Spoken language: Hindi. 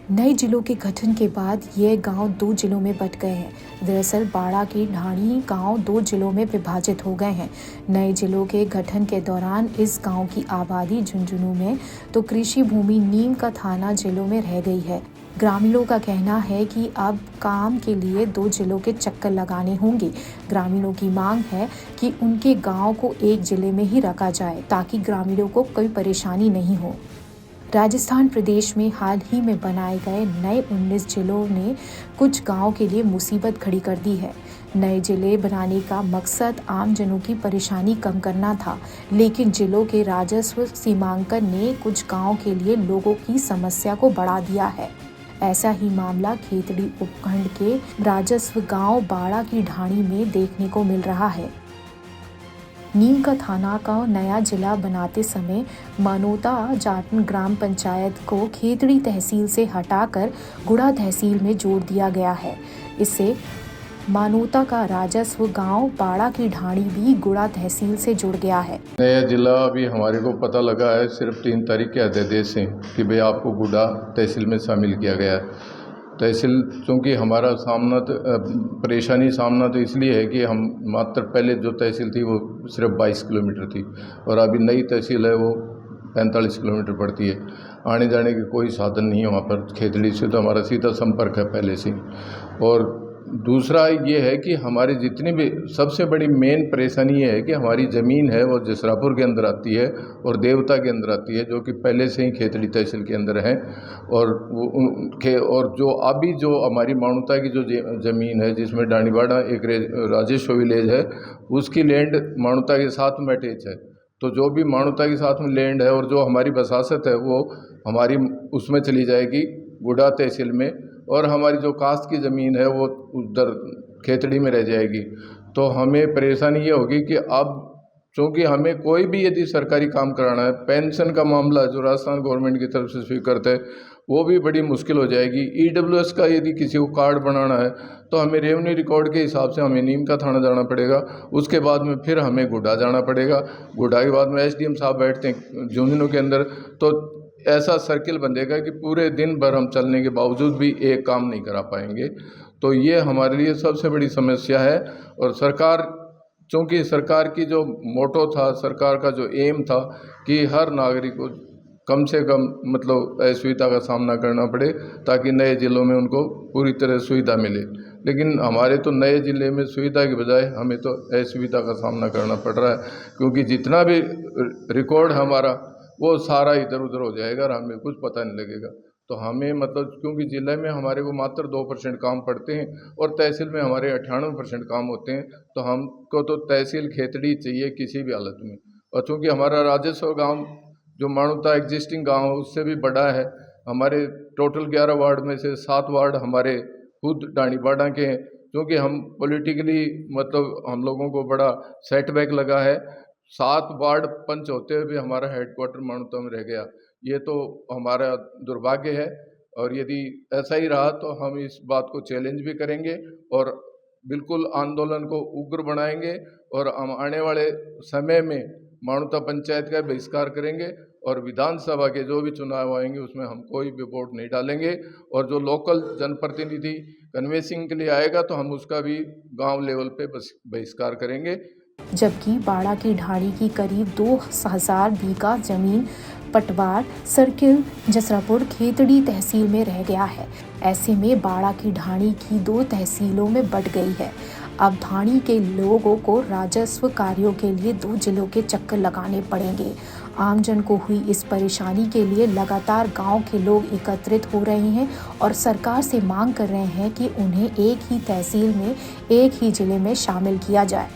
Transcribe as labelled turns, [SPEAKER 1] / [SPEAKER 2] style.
[SPEAKER 1] नए जिलों के गठन के बाद ये गांव 2 जिलों में बंट गए हैं। दरअसल बाड़ा की ढाणी गांव 2 जिलों में विभाजित हो गए हैं। नए जिलों के गठन के दौरान इस गांव की आबादी झुंझुनू में तो कृषि भूमि नीम का थाना जिलों में रह गई है। ग्रामीणों का कहना है कि अब काम के लिए 2 जिलों के चक्कर लगाने होंगे। ग्रामीणों की मांग है कि उनके गांव को एक जिले में ही रखा जाए ताकि ग्रामीणों को कोई परेशानी नहीं हो। राजस्थान प्रदेश में हाल ही में बनाए गए नए 19 जिलों ने कुछ गांवों के लिए मुसीबत खड़ी कर दी है। नए जिले बनाने का मकसद आम जनों की परेशानी कम करना था, लेकिन जिलों के राजस्व सीमांकन ने कुछ गांवों के लिए लोगों की समस्या को बढ़ा दिया है। ऐसा ही मामला खेतड़ी उपखंड के राजस्व गांव बाड़ा की ढाणी में देखने को मिल रहा है। नीम का थाना का नया जिला बनाते समय मानोता जाटन ग्राम पंचायत को खेतड़ी तहसील से हटाकर गुड़ा तहसील में जोड़ दिया गया है। इससे मानोता का राजस्व गांव बाड़ा की ढाणी भी गुड़ा तहसील से जुड़ गया है।
[SPEAKER 2] नया जिला अभी हमारे को पता लगा है सिर्फ 3 तारीख के अध्यादेश से कि भाई आपको गुड़ा तहसील में शामिल किया गया है। तहसील चूँकि हमारा परेशानी सामना तो इसलिए है कि हम मात्र पहले जो तहसील थी वो सिर्फ 22 किलोमीटर थी और अभी नई तहसील है वो 45 किलोमीटर पड़ती है। आने जाने के कोई साधन नहीं है वहाँ पर। खेतड़ी से तो हमारा सीधा संपर्क है पहले से। और दूसरा ये है कि हमारी जितनी भी सबसे बड़ी मेन परेशानी ये है कि हमारी ज़मीन है वो जसरापुर के अंदर आती है और देवता के अंदर आती है, जो कि पहले से ही खेतड़ी तहसील के अंदर है। और जो अभी जो हमारी मानोता की जो ज़मीन है जिसमें डाणीबाड़ा एक राजेश्वर विलेज है, उसकी लैंड मानोता के साथ में अटैच है। तो जो भी मानोता के साथ में लैंड है और जो हमारी बसासत है वो हमारी उसमें चली जाएगी गुड़ा तहसील में, और हमारी जो कास्ट की ज़मीन है वो उधर खेतड़ी में रह जाएगी। तो हमें परेशानी ये होगी कि अब चूँकि हमें कोई भी यदि सरकारी काम कराना है, पेंशन का मामला जो राजस्थान गवर्नमेंट की तरफ से स्वीकृत है वो भी बड़ी मुश्किल हो जाएगी। EWS का यदि किसी को कार्ड बनाना है तो हमें रेवेन्यू रिकॉर्ड के हिसाब से हमें नीम का थाना जाना पड़ेगा, उसके बाद में फिर हमें गुड़ा जाना पड़ेगा। गुड़ा के बाद में SDM साहब बैठते हैं झुंझुनू के अंदर। तो ऐसा सर्किल बन जाएगा कि पूरे दिन भर हम चलने के बावजूद भी एक काम नहीं करा पाएंगे। तो ये हमारे लिए सबसे बड़ी समस्या है। और सरकार, चूँकि सरकार की जो मोटो था, सरकार का जो एम था कि हर नागरिक को कम से कम मतलब असुविधा का सामना करना पड़े ताकि नए ज़िलों में उनको पूरी तरह सुविधा मिले, लेकिन हमारे तो नए ज़िले में सुविधा के बजाय हमें तो असुविधा का सामना करना पड़ रहा है, क्योंकि जितना भी रिकॉर्ड हमारा वो सारा इधर उधर हो जाएगा और हमें कुछ पता नहीं लगेगा। तो हमें मतलब क्योंकि ज़िले में हमारे को मात्र 2% काम पड़ते हैं और तहसील में हमारे 98% काम होते हैं, तो हमको तो तहसील खेतड़ी चाहिए किसी भी हालत में। और चूँकि हमारा राजस्व गांव जो मानोता एग्जिस्टिंग गांव उससे भी बड़ा है, हमारे टोटल 11 वार्ड में से 7 वार्ड हमारे खुद डाणीबाड़ा के हैं। क्योंकि हम पॉलिटिकली मतलब हम लोगों को बड़ा सेटबैक लगा है, 7 वार्ड पंच होते हुए भी हमारा हेडक्वार्टर मानोता में रह गया। ये तो हमारा दुर्भाग्य है और यदि ऐसा ही रहा तो हम इस बात को चैलेंज भी करेंगे और बिल्कुल आंदोलन को उग्र बनाएंगे और हम आने वाले समय में मानोता पंचायत का बहिष्कार करेंगे और विधानसभा के जो भी चुनाव आएंगे उसमें हम कोई भी वोट नहीं डालेंगे। और जो लोकल जनप्रतिनिधि कन्वेंसिंग के लिए आएगा तो हम उसका भी गांव लेवल पे बहिष्कार करेंगे।
[SPEAKER 1] जबकि बाड़ा की ढाणी की करीब 2000 बीघा जमीन पटवार सर्किल जसरापुर खेतड़ी तहसील में रह गया है। ऐसे में बाड़ा की ढाणी की 2 तहसीलों में बंट गई है। अब ढाणी के लोगों को राजस्व कार्यों के लिए 2 जिलों के चक्कर लगाने पड़ेंगे। आमजन को हुई इस परेशानी के लिए लगातार गांव के लोग एकत्रित हो रहे हैं और सरकार से मांग कर रहे हैं कि उन्हें एक ही तहसील में एक ही जिले में शामिल किया जाए।